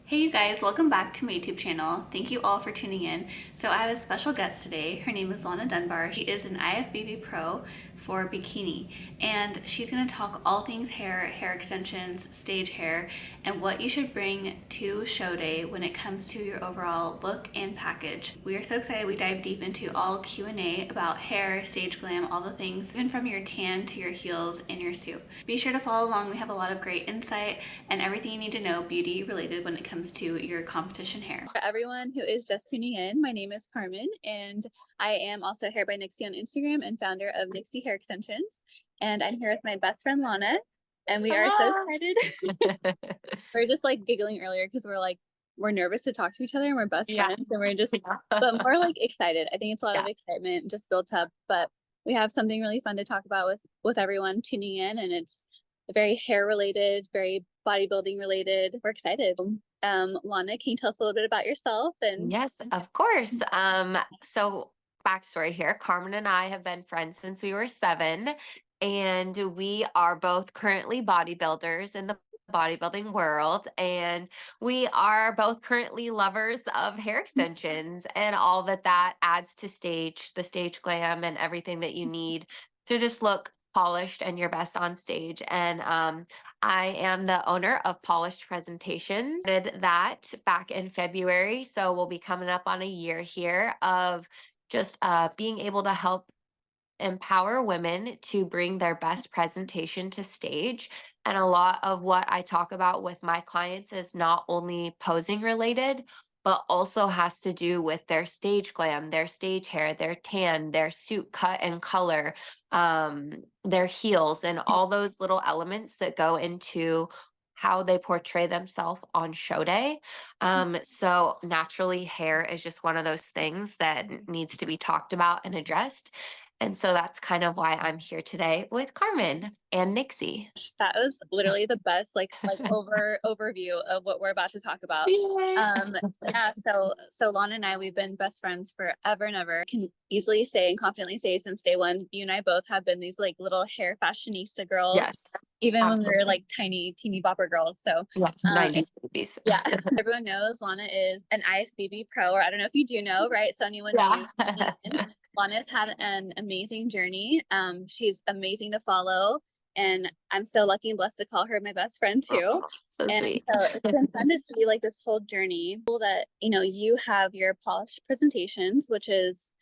Hey you guys, welcome back to my YouTube channel. Thank you all for tuning in. So I have a special guest today. Her name is Lawna Dunbar. She is an IFBB Pro for Bikini, and she's going to talk all things hair, hair extensions, stage hair, and what you should bring to show day when it comes to your overall look and package. We are so excited. We dive deep into all Q&A about hair, stage glam, all the things, even from your tan to your heels and your suit. Be sure to follow along. We have a lot of great insight and everything you need to know beauty related when it comes to your competition hair. For everyone who is just tuning in, my name is Carmen, and I am also Hair by Nixie on Instagram and founder of Nixie Hair Extensions. And I'm here with my best friend Lawna, and we are so excited. We are just like giggling earlier because we're nervous to talk to each other, and we're best friends, and we're just but more like excited. I think it's a lot of excitement just built up, but we have something really fun to talk about with everyone tuning in, and it's very hair related, very bodybuilding related. We're excited. Lawna, can you tell us a little bit about yourself? And Yes, of course. So backstory here, Carmen and I have been friends since we were 7, and we are both currently bodybuilders in the bodybuilding world, and we are both currently lovers of hair extensions and all that adds to the stage glam and everything that you need to just look polished and your best on stage. And I am the owner of Polished Presentations. Did that back in February, so we'll be coming up on a year here of just being able to help empower women to bring their best presentation to stage. And a lot of what I talk about with my clients is not only posing related, but also has to do with their stage glam, their stage hair, their tan, their suit cut and color, their heels, and all those little elements that go into how they portray themselves on show day. So naturally, hair is just one of those things that needs to be talked about and addressed. And so that's kind of why I'm here today with Carmen and Nixie. that was literally the best overview of what we're about to talk about. Yeah, so Lawna and I, we've been best friends forever and ever. Can easily say and confidently say since day one, you and I both have been these like little hair fashionista girls. Yes, even absolutely. when we were like tiny teeny bopper girls. So yes, 90s babies. Yeah, everyone knows Lawna is an IFBB Pro, or I don't know if you do know, right? So anyone Yeah. new, Lawna's had an amazing journey. She's amazing to follow, and I'm so lucky and blessed to call her my best friend too. Oh, so And sweet. so it's been fun to see like this whole journey that, you have your polished presentations, which is,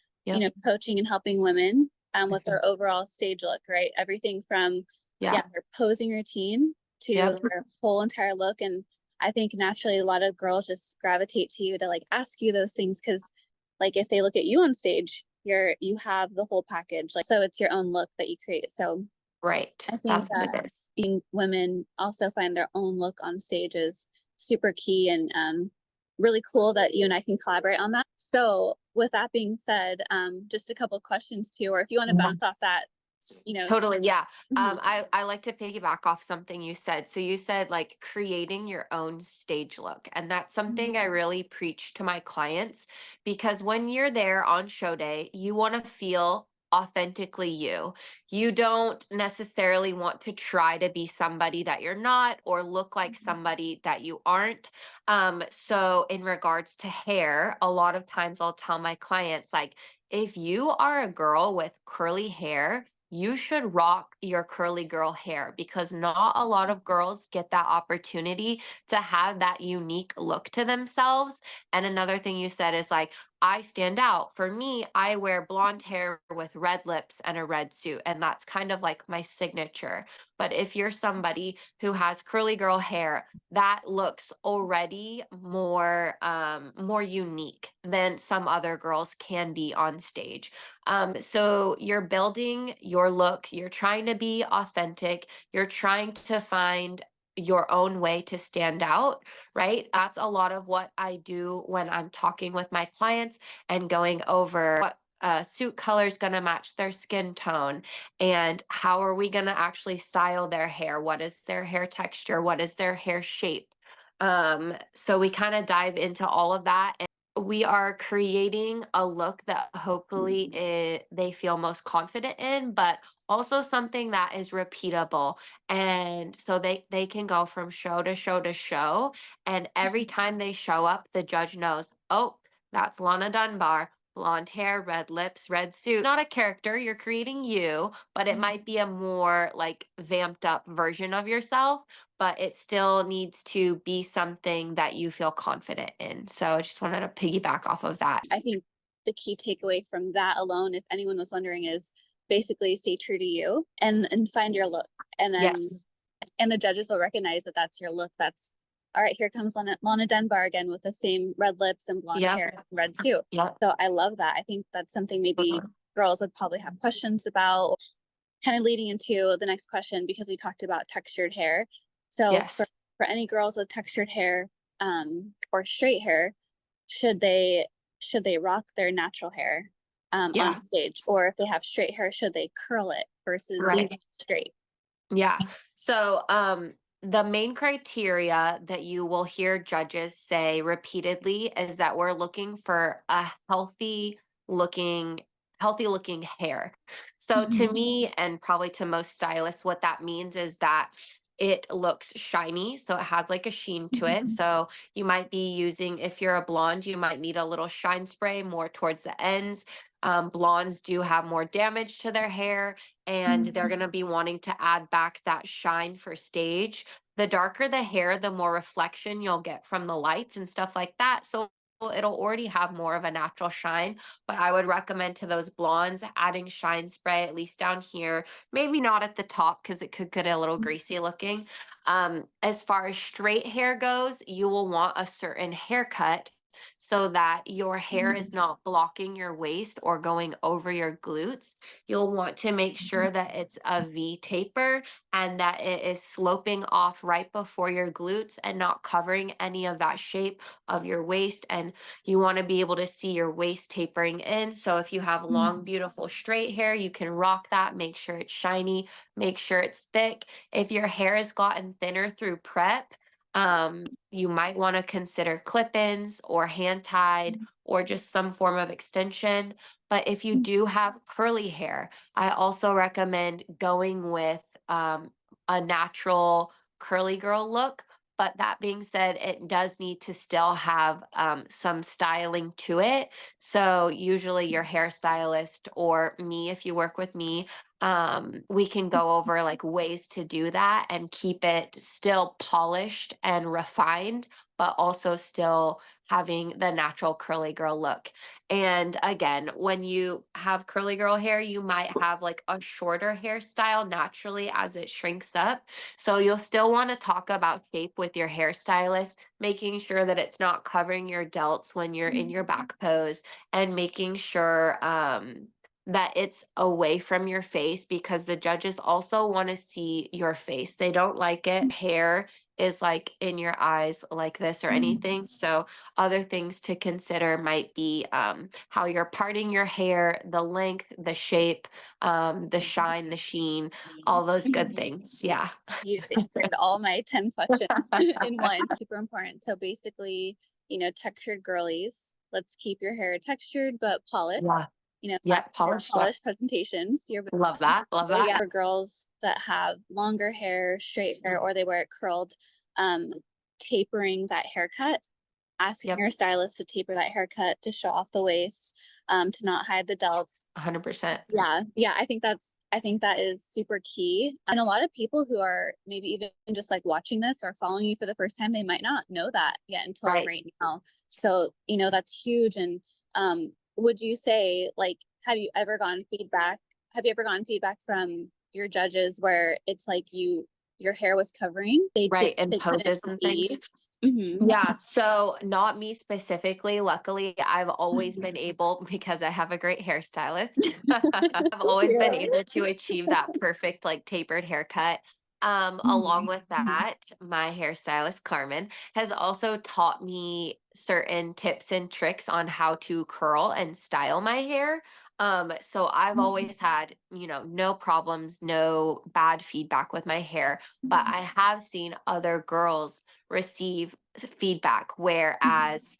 coaching and helping women with their overall stage look, right? Everything from their posing routine to their whole entire look. And I think naturally a lot of girls just gravitate to you to like ask you those things because like if they look at you on stage, you have the whole package. Like so it's your own look that you create. So Right. I think that being women also find their own look on stage is super key and really cool that you and I can collaborate on that. So with that being said, just a couple questions too, or if you want to bounce off that, Totally. Yeah. I like to piggyback off something you said. So you said like creating your own stage look. And that's something I really preach to my clients because when you're there on show day, you want to feel authentically you. You don't necessarily want to try to be somebody that you're not or look like somebody that you aren't. So in regards to hair, a lot of times I'll tell my clients like, if you are a girl with curly hair, you should rock your curly girl hair because not a lot of girls get that opportunity to have that unique look to themselves. And another thing you said is like, I stand out. For me, I wear blonde hair with red lips and a red suit, and that's kind of like my signature. But if you're somebody who has curly girl hair, that looks already more unique than some other girls can be on stage. So you're building your look, you're trying to be authentic, you're trying to find your own way to stand out, right? That's a lot of what I do when I'm talking with my clients and going over what suit color is going to match their skin tone and how are we going to actually style their hair? What is their hair texture? What is their hair shape? So we kind of dive into all of that. And we are creating a look that hopefully they feel most confident in, but also something that is repeatable. And so they can go from show to show to show. And every time they show up, the judge knows, oh, that's Lawna Dunbar. Blonde hair, red lips, red suit. Not a character, you're creating you, but it might be a more like vamped up version of yourself, but it still needs to be something that you feel confident in. So I just wanted to piggyback off of that. I think the key takeaway from that alone, if anyone was wondering, is basically stay true to you and find your look. And then Yes. and the judges will recognize that that's your look. That's all right. Here comes Lawna Dunbar again with the same red lips and blonde Yep. hair and red suit. Yep. So I love that. I think that's something maybe girls would probably have questions about. Kind of leading into the next question, because we talked about textured hair. So Yes. for any girls with textured hair or straight hair, should they rock their natural hair Yeah. on stage, or if they have straight hair, should they curl it versus Right. leaving it straight? Yeah. So, the main criteria that you will hear judges say repeatedly is that we're looking for a looking, healthy looking hair. So to me, and probably to most stylists, what that means is that it looks shiny. So it has like a sheen to it. So you might be using, if you're a blonde, you might need a little shine spray more towards the ends. Blondes do have more damage to their hair, and they're going to be wanting to add back that shine for stage. The darker the hair, the more reflection you'll get from the lights and stuff like that. So it'll already have more of a natural shine, but I would recommend to those blondes adding shine spray, at least down here, maybe not at the top because it could get a little greasy looking. As far as straight hair goes, you will want a certain haircut so that your hair is not blocking your waist or going over your glutes. You'll want to make sure that it's a V taper and that it is sloping off right before your glutes and not covering any of that shape of your waist. And you want to be able to see your waist tapering in. So if you have long, beautiful straight hair, you can rock that. Make sure it's shiny, make sure it's thick. If your hair has gotten thinner through prep, you might want to consider clip-ins or hand tied or just some form of extension. But if you do have curly hair, I also recommend going with a natural curly girl look. But that being said, it does need to still have some styling to it. So usually your hairstylist or me, if you work with me, we can go over like ways to do that and keep it still polished and refined, but also still having the natural curly girl look. And again, when you have curly girl hair, you might have like a shorter hairstyle naturally as it shrinks up. So you'll still want to talk about shape with your hairstylist, making sure that it's not covering your delts when you're in your back pose, and making sure that it's away from your face, because the judges also want to see your face. They don't like it. Hair is like in your eyes like this or anything. So other things to consider might be how you're parting your hair, the length, the shape, the shine, the sheen, all those good things. Yeah. You just answered all my 10 questions in one. Super important. So basically, textured girlies, let's keep your hair textured but polished. Yeah. Yeah. Polished. Polished presentations. Love that. Love that. Yeah, for girls that have longer hair, straight hair, or they wear it curled, tapering that haircut, asking your stylist to taper that haircut to show off the waist, to not hide the delts. 100%. Yeah, I think that is super key. And a lot of people who are maybe even just like watching this or following you for the first time, they might not know that yet until right now. So, that's huge. And would you say, like, have you ever gotten feedback from your judges where it's like your hair was covering? They and poses and things. Yeah. So not me specifically. Luckily, I've always been able, because I have a great hairstylist, I've always been able to achieve that perfect, like tapered haircut. Along with that, my hairstylist, Carmen, has also taught me certain tips and tricks on how to curl and style my hair. So I've always had, no problems, no bad feedback with my hair, but I have seen other girls receive feedback, whereas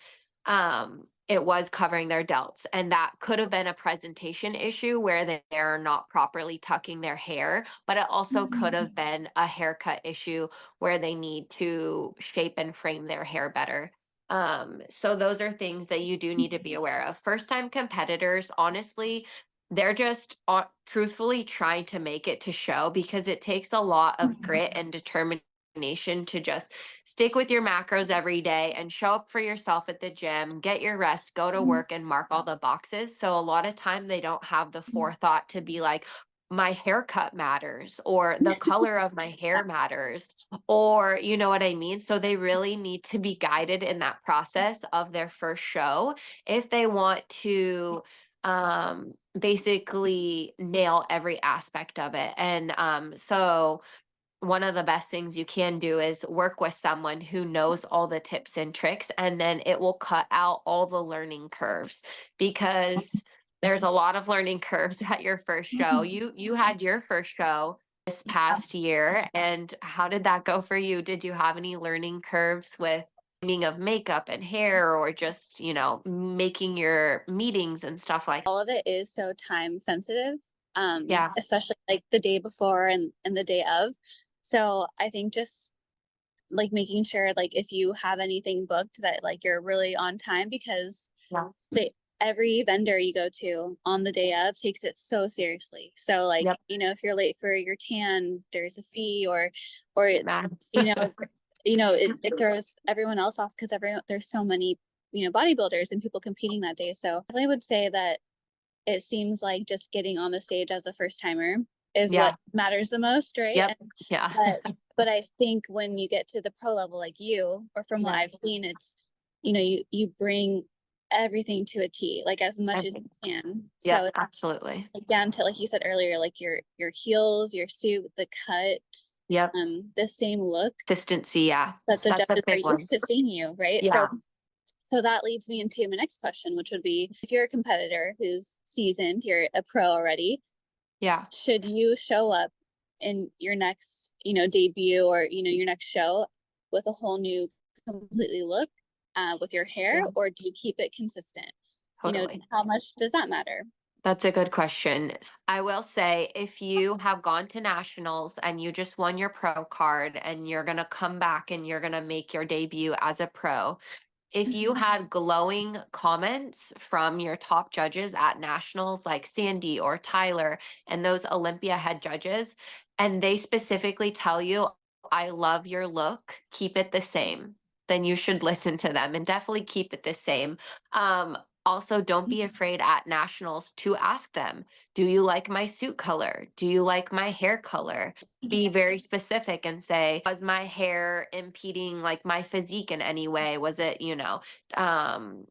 it was covering their delts. And that could have been a presentation issue where they're not properly tucking their hair, but it also could have been a haircut issue where they need to shape and frame their hair better. So those are things that you do need to be aware of. First time competitors, honestly, they're just truthfully trying to make it to show, because it takes a lot of grit and determination to just stick with your macros every day and show up for yourself at the gym, get your rest, go to work and mark all the boxes. So a lot of time they don't have the forethought to be like, my haircut matters, or the color of my hair matters, or you know what I mean? So they really need to be guided in that process of their first show if they want to basically nail every aspect of it. And so one of the best things you can do is work with someone who knows all the tips and tricks, and then it will cut out all the learning curves, because there's a lot of learning curves at your first show. You had your first show this past year, and how did that go for you? Did you have any learning curves with timing of makeup and hair, or just, making your meetings and stuff like that? All of it is so time sensitive, Yeah. especially like the day before and the day of. So I think just like making sure like if you have anything booked that like you're really on time, because Yes. every vendor you go to on the day of takes it so seriously. So like, Yep. if you're late for your tan, there's a fee, or Max. you know, it throws everyone else off, because there's so many, bodybuilders and people competing that day. So I definitely would say that it seems like just getting on the stage as a first timer is Yeah. what matters the most, right? Yep. Yeah. But I think when you get to the pro level like you, or from what Yeah. I've seen, it's, you bring everything to a T, like as much as you can. Yeah, So absolutely. like down to, like you said earlier, like your heels, your suit, the cut, Yep. the same look Consistency, yeah. that the That's a judges are big one. used to seeing you, right? Yeah. So that leads me into my next question, which would be, if you're a competitor who's seasoned, you're a pro already, Yeah. should you show up in your next, debut, or, your next show with a whole new completely look with your hair, Yeah. or do you keep it consistent? Totally. How much does that matter? That's a good question. I will say, if you have gone to nationals and you just won your pro card and you're going to come back and you're going to make your debut as a pro, if you had glowing comments from your top judges at nationals, like Sandy or Tyler and those Olympia head judges, and they specifically tell you, I love your look, keep it the same, then you should listen to them and definitely keep it the same. Also, don't be afraid at nationals to ask them, do you like my suit color? Do you like my hair color? Be very specific and say, was my hair impeding like my physique in any way? Was it,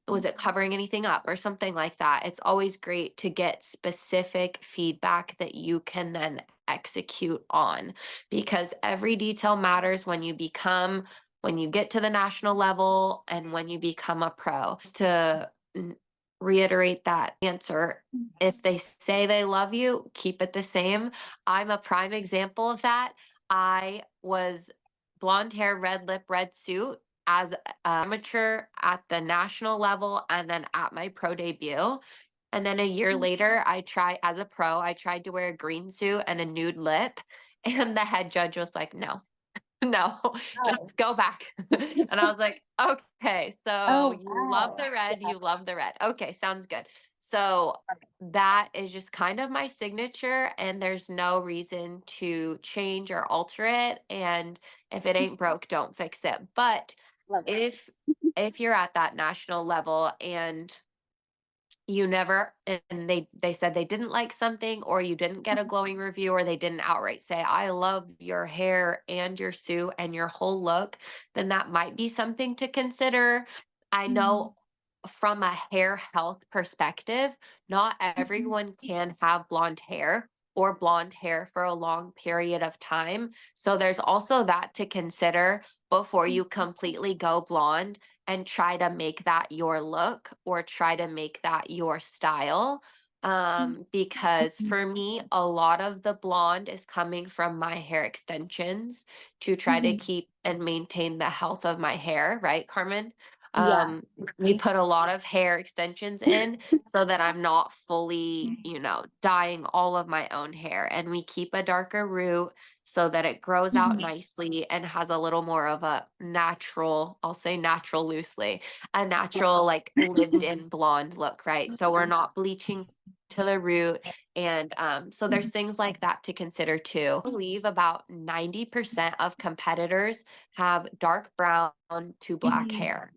was it covering anything up or something like that? It's always great to get specific feedback that you can then execute on, because every detail matters when you get to the national level and when you become a pro. To reiterate that answer, if they say they love you, keep it the same. I'm a prime example of that. I was blonde hair, red lip, red suit as an amateur at the national level and then at my pro debut. And then a year later, as a pro, I tried to wear a green suit and a nude lip. And the head judge was like, no, no, just go back. And I was like, okay, so you love the red, you love the red. Okay, sounds good. So that is just kind of my signature, and there's no reason to change or alter it. And if it ain't broke, don't fix it. But Love it. if you're at that national level and you never and they said they didn't like something, or you didn't get a glowing review, or they didn't outright say I love your hair and your suit and your whole look, then that might be something to consider. I know from a hair health perspective, not everyone can have blonde hair or blonde hair for a long period of time, so there's also that to consider before you completely go blonde and try to make that your look or try to make that your style. Because for me, a lot of the blonde is coming from my hair extensions to try to keep and maintain the health of my hair, right, Carmen? Yeah. We put a lot of hair extensions in so that I'm not fully, dyeing all of my own hair. And we keep a darker root so that it grows out nicely and has a little more of a natural, I'll say natural loosely, a natural, like lived in blonde look, right? So we're not bleaching to the root. And so there's things like that to consider too. I believe about 90% of competitors have dark brown to black Mhm. hair.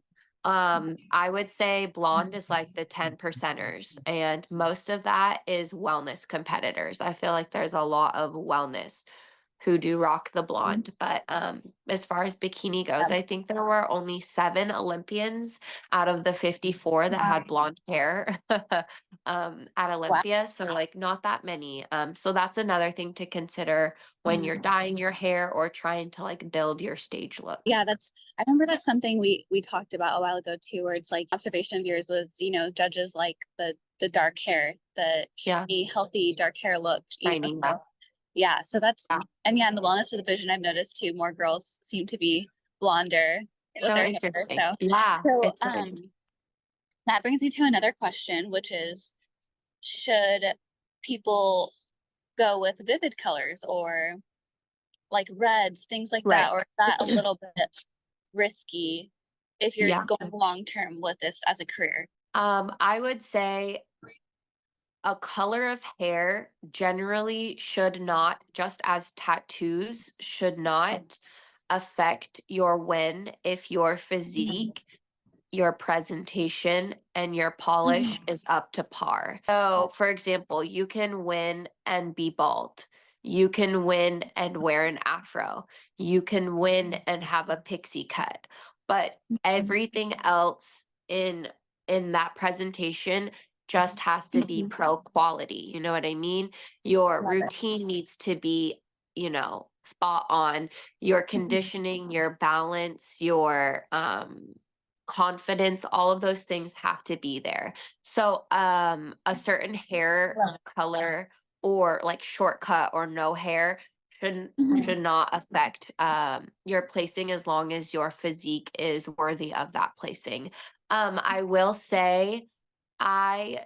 I would say blonde is like the 10 percenters, and most of that is wellness competitors. I feel like there's a lot of wellness who do rock the blonde. But as far as bikini goes, I think there were only 7 Olympians out of the 54 that had blonde hair at Wow. Olympia. So, like, not that many. So, that's another thing to consider when you're dyeing your hair or trying to like build your stage look. Yeah, I remember that's something we talked about a while ago too, where it's like observation of yours was, judges like the dark hair, the Yeah, shiny, healthy dark hair looks, shining. so yeah, so that's, Yeah. and yeah, in the wellness division, I've noticed too, more girls seem to be blonder with So their hair. interesting. So, Yeah, so it's so interesting. that brings me to another question, which is, should people go with vivid colors or like reds, things like Right. that, or is that a little bit risky if you're Yeah. going long term with this as a career? I would say a color of hair generally should not, just as tattoos should not affect your win if your physique, your presentation, and your polish is up to par. So, for example, you can win and be bald. You can win and wear an afro. You can win and have a pixie cut. But everything else in that presentation just has to be pro quality. You know what I mean? Your Love it. routine needs to be, spot on. Your conditioning, your balance, your confidence, all of those things have to be there. So a certain hair color or like shortcut or no hair should not affect your placing as long as your physique is worthy of that placing. I will say I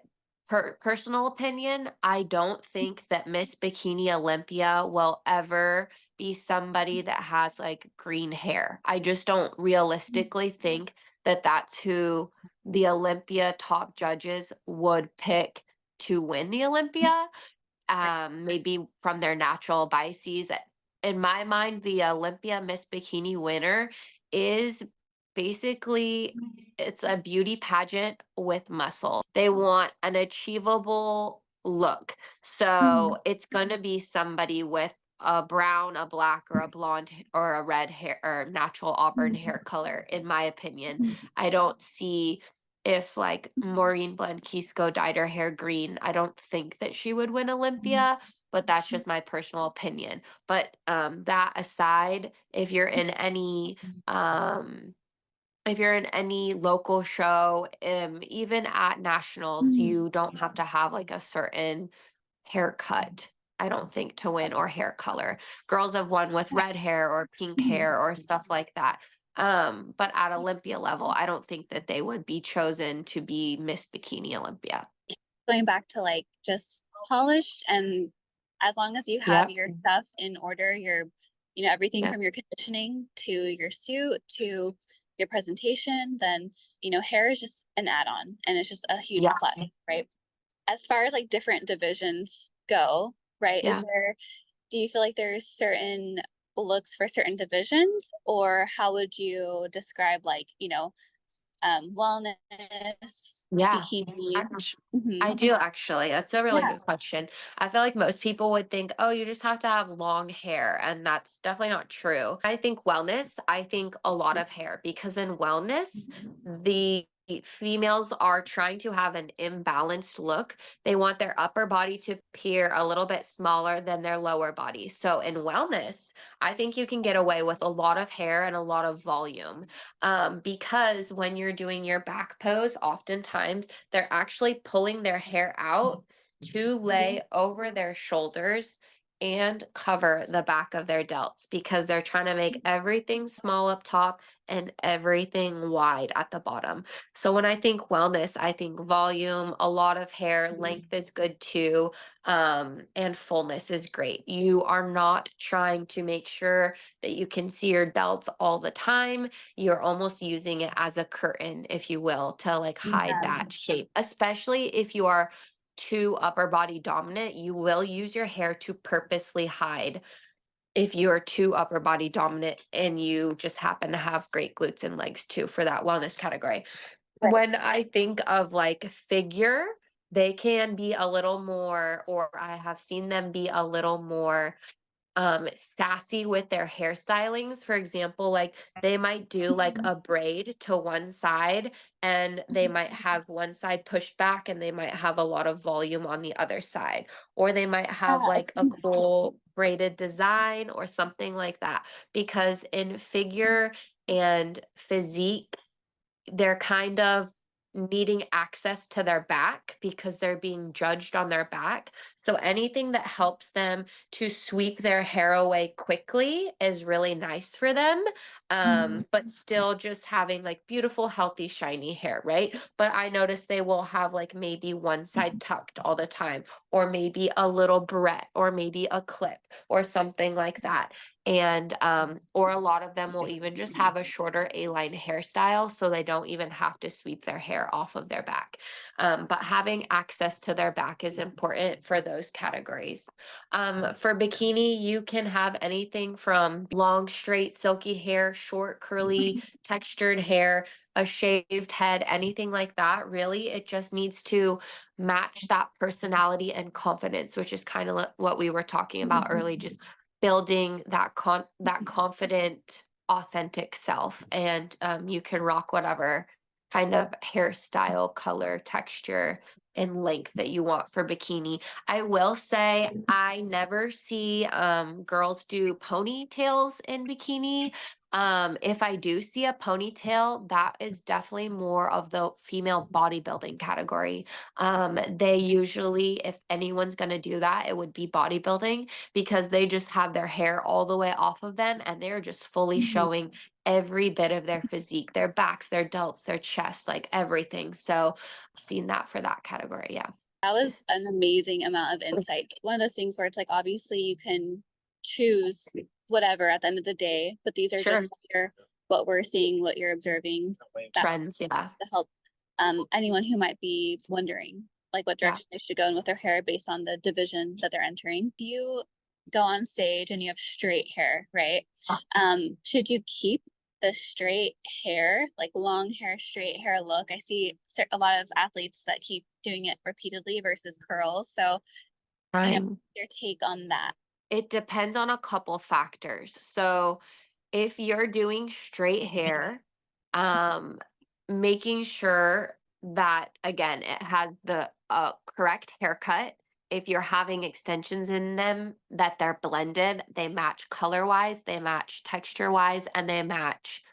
personal opinion, I don't think that Miss Bikini Olympia will ever be somebody that has like green hair. I just don't realistically think that that's who the Olympia top judges would pick to win the Olympia. Maybe from their natural biases. In my mind, the Olympia Miss Bikini winner is basically it's a beauty pageant with muscle. They want an achievable look. So it's going to be somebody with a brown, a black, or a blonde, or a red hair, or natural auburn hair color, in my opinion. I don't see if like Maureen Blanquisco dyed her hair green, I don't think that she would win Olympia, but that's just my personal opinion. But that aside, if you're in any local show, even at nationals, you don't have to have like a certain haircut, I don't think, to win, or hair color. Girls have won with red hair or pink hair or stuff like that. But at Olympia level, I don't think that they would be chosen to be Miss Bikini Olympia. Going back to like just polished, and as long as you have Yep. your stuff in order, your everything Yep. from your conditioning to your suit to your presentation, then hair is just an add-on and it's just a huge Yes. plus, right? As far as like different divisions go, right? Yeah. Do you feel like there's certain looks for certain divisions, or how would you describe like wellness, Yeah. bikini? I do actually. That's a really Yeah. good question. I feel like most people would think, oh, you just have to have long hair. And that's definitely not true. I think wellness, I think a lot of hair, because in wellness, the females are trying to have an imbalanced look. They want their upper body to appear a little bit smaller than their lower body. So in wellness, I think you can get away with a lot of hair and a lot of volume. Because when you're doing your back pose, oftentimes they're actually pulling their hair out to lay over their shoulders and cover the back of their delts because they're trying to make everything small up top and everything wide at the bottom. So when I think wellness, I think volume, a lot of hair, length is good too, and fullness is great. You are not trying to make sure that you can see your delts all the time. You're almost using it as a curtain, if you will, to like hide Yeah. that shape, especially if you are too upper body dominant. You will use your hair to purposely hide if you're too upper body dominant and you just happen to have great glutes and legs too for that wellness category. Right. When I think of like figure, they can be a little more, or I have seen them be a little more sassy with their hairstylings. For example, like they might do like a braid to one side and they might have one side pushed back and they might have a lot of volume on the other side. Or they might Yeah, have I've like a seen that too. cool braided design or something like that. Because in figure and physique, they're kind of needing access to their back because they're being judged on their back. So anything that helps them to sweep their hair away quickly is really nice for them. But still just having like beautiful, healthy, shiny hair, right? But I notice they will have like maybe one side tucked all the time, or maybe a little barrette, or maybe a clip, or something like that. And or a lot of them will even just have a shorter A-line hairstyle so they don't even have to sweep their hair off of their back. But having access to their back is important for those categories. For bikini, you can have anything from long, straight, silky hair, short, curly, textured hair, a shaved head, anything like that. Really, it just needs to match that personality and confidence, which is kind of what we were talking about early, just building that confident, authentic self. And you can rock whatever kind of hairstyle, color, texture, and length that you want for bikini. I will say I never see girls do ponytails in bikini. If I do see a ponytail, that is definitely more of the female bodybuilding category. They usually, if anyone's going to do that, it would be bodybuilding because they just have their hair all the way off of them and they're just fully showing every bit of their physique, their backs, their delts, their chests, like everything. So I've seen that for that category. Yeah. That was an amazing amount of insight. One of those things where it's like obviously you can choose whatever at the end of the day, but these are Sure. just what we're seeing, what you're observing that Trends. Yeah. to help anyone who might be wondering like what Yeah. direction they should go in with their hair based on the division that they're entering. Do you go on stage and you have straight hair, right? Should you keep the straight hair, like long hair, straight hair look? I see a lot of athletes that keep doing it repeatedly versus curls. So, Fine. your take on that. It depends on a couple factors. So if you're doing straight hair, um, making sure that again it has the correct haircut. If you're having extensions in them, that they're blended, they match color wise, they match texture wise, and they match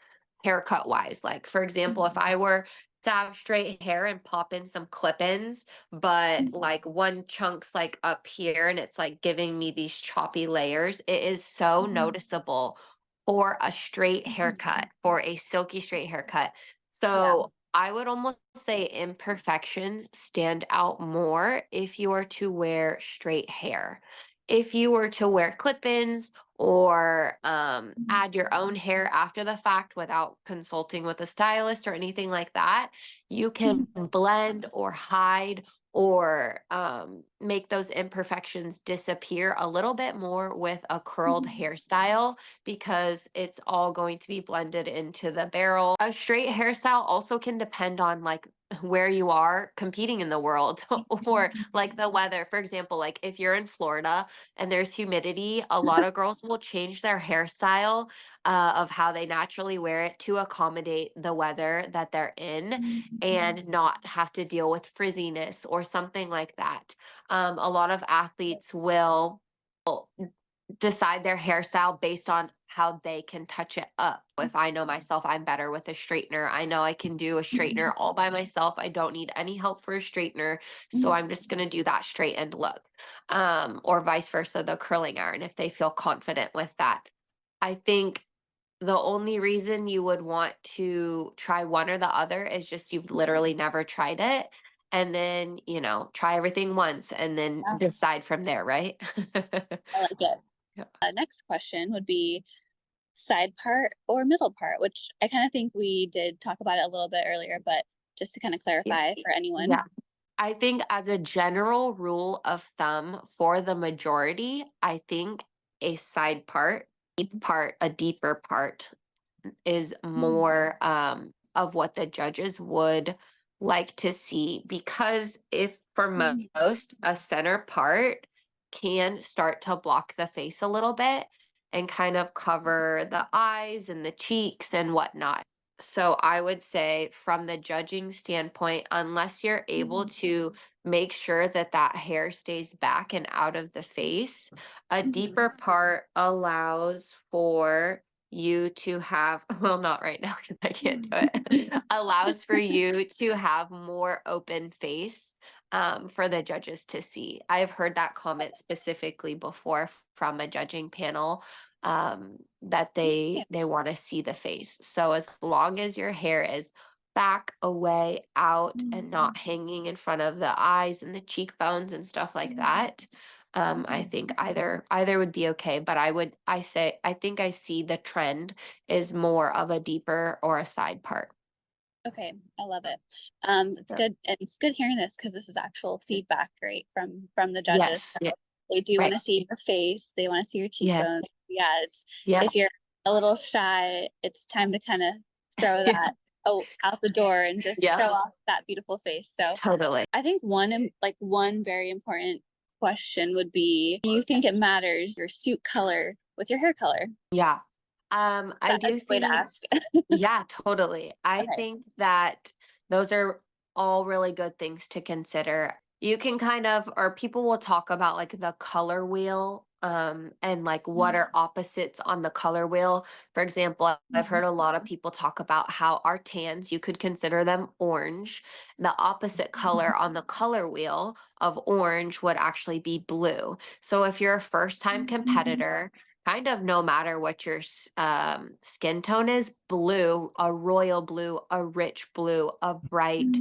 haircut wise. Like for example, if I were to have straight hair and pop in some clip-ins, but like one chunk's like up here and it's like giving me these choppy layers, it is so noticeable for a straight haircut, for a silky straight haircut. So I would almost say imperfections stand out more if you were to wear straight hair. If you were to wear clip-ins or add your own hair after the fact without consulting with a stylist or anything like that, you can blend or hide or make those imperfections disappear a little bit more with a curled hairstyle because it's all going to be blended into the barrel. A straight hairstyle also can depend on like where you are competing in the world or like the weather. For example, like if you're in Florida and there's humidity, a lot of girls will change their hairstyle of how they naturally wear it to accommodate the weather that they're in and not have to deal with frizziness or something like that. A lot of athletes will decide their hairstyle based on how they can touch it up. If I know myself, I'm better with a straightener. I know I can do a straightener all by myself. I don't need any help for a straightener. So I'm just going to do that straightened look. Or vice versa, the curling iron, if they feel confident with that. I think the only reason you would want to try one or the other is just you've literally never tried it. And then, try everything once and then Yeah. decide from there, right? I like it. Yeah. Next question would be side part or middle part, which I kind of think we did talk about it a little bit earlier, but just to kind of clarify for anyone. Yeah. I think as a general rule of thumb for the majority, I think a side part, a deeper part is more of what the judges would like to see, because if for most a center part can start to block the face a little bit and kind of cover the eyes and the cheeks and whatnot. So I would say from the judging standpoint, unless you're able to make sure that that hair stays back and out of the face, a deeper part allows for you to have, well, not right now because I can't do it, allows for you to have more open face for the judges to see. I've heard that comment specifically before from a judging panel, that they want to see the face. So as long as your hair is back, away, out, and not hanging in front of the eyes and the cheekbones and stuff like that, I think either would be okay. But I think I see the trend is more of a deeper or a side part. Okay, I love it. It's Yeah. good, and it's good hearing this because this is actual feedback, right, from the judges. Yes. Yeah. They do want Right. to see your face. They want to see your cheekbones. Yes. Yeah, Yeah. if you're a little shy, it's time to kind of throw Yeah. that out the door and just Yeah. show off that beautiful face. So Totally. I think one very important question would be, do you think it matters your suit color with your hair color? Yeah. I That's a do good way to think, ask. yeah, totally. I Okay. think that those are all really good things to consider. You can kind of, or people will talk about like the color wheel, and like what are opposites on the color wheel. For example, I've heard a lot of people talk about how our tans, you could consider them orange. The opposite color on the color wheel of orange would actually be blue. So if you're a first time competitor, kind of no matter what your skin tone is, blue, a royal blue, a rich blue, a bright,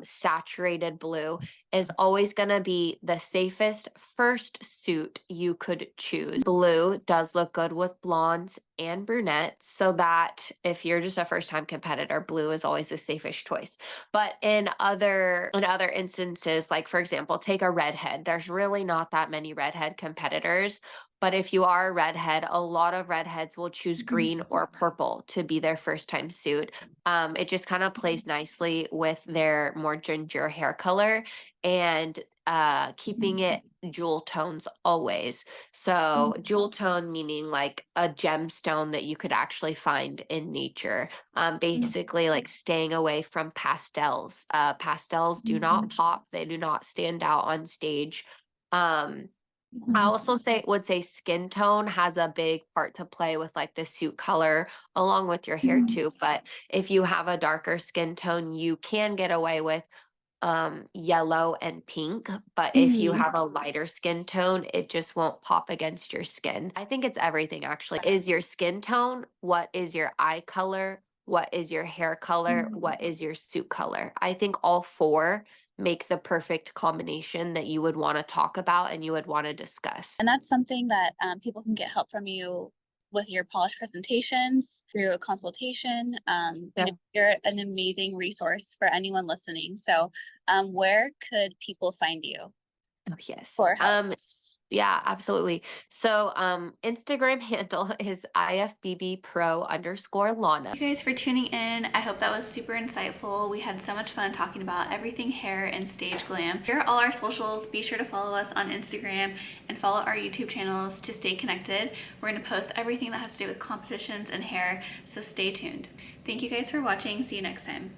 saturated blue is always going to be the safest first suit you could choose. Blue does look good with blondes and brunettes, so that if you're just a first time competitor, blue is always the safest choice. But in other instances, like for example, take a redhead, there's really not that many redhead competitors. But if you are a redhead, a lot of redheads will choose green or purple to be their first time suit. It just kind of plays nicely with their more ginger hair color, and keeping it jewel tones always. So jewel tone meaning like a gemstone that you could actually find in nature. Basically like staying away from pastels. Pastels do not pop. They do not stand out on stage. I also would say skin tone has a big part to play with like the suit color along with your hair too. But if you have a darker skin tone, you can get away with yellow and pink. But if you have a lighter skin tone, it just won't pop against your skin. I think it's everything actually. Is your skin tone? What is your eye color? What is your hair color? What is your suit color? I think all four make the perfect combination that you would want to talk about and you would want to discuss. And that's something that people can get help from you with your polished presentations through a consultation. You're an amazing resource for anyone listening. So where could people find you? Oh, yes. For help? Yeah, absolutely. So, Instagram handle is IFBB PRO _ Lawna. Thank you guys for tuning in. I hope that was super insightful. We had so much fun talking about everything hair and stage glam. Here are all our socials. Be sure to follow us on Instagram and follow our YouTube channels to stay connected. We're going to post everything that has to do with competitions and hair, so stay tuned. Thank you guys for watching. See you next time.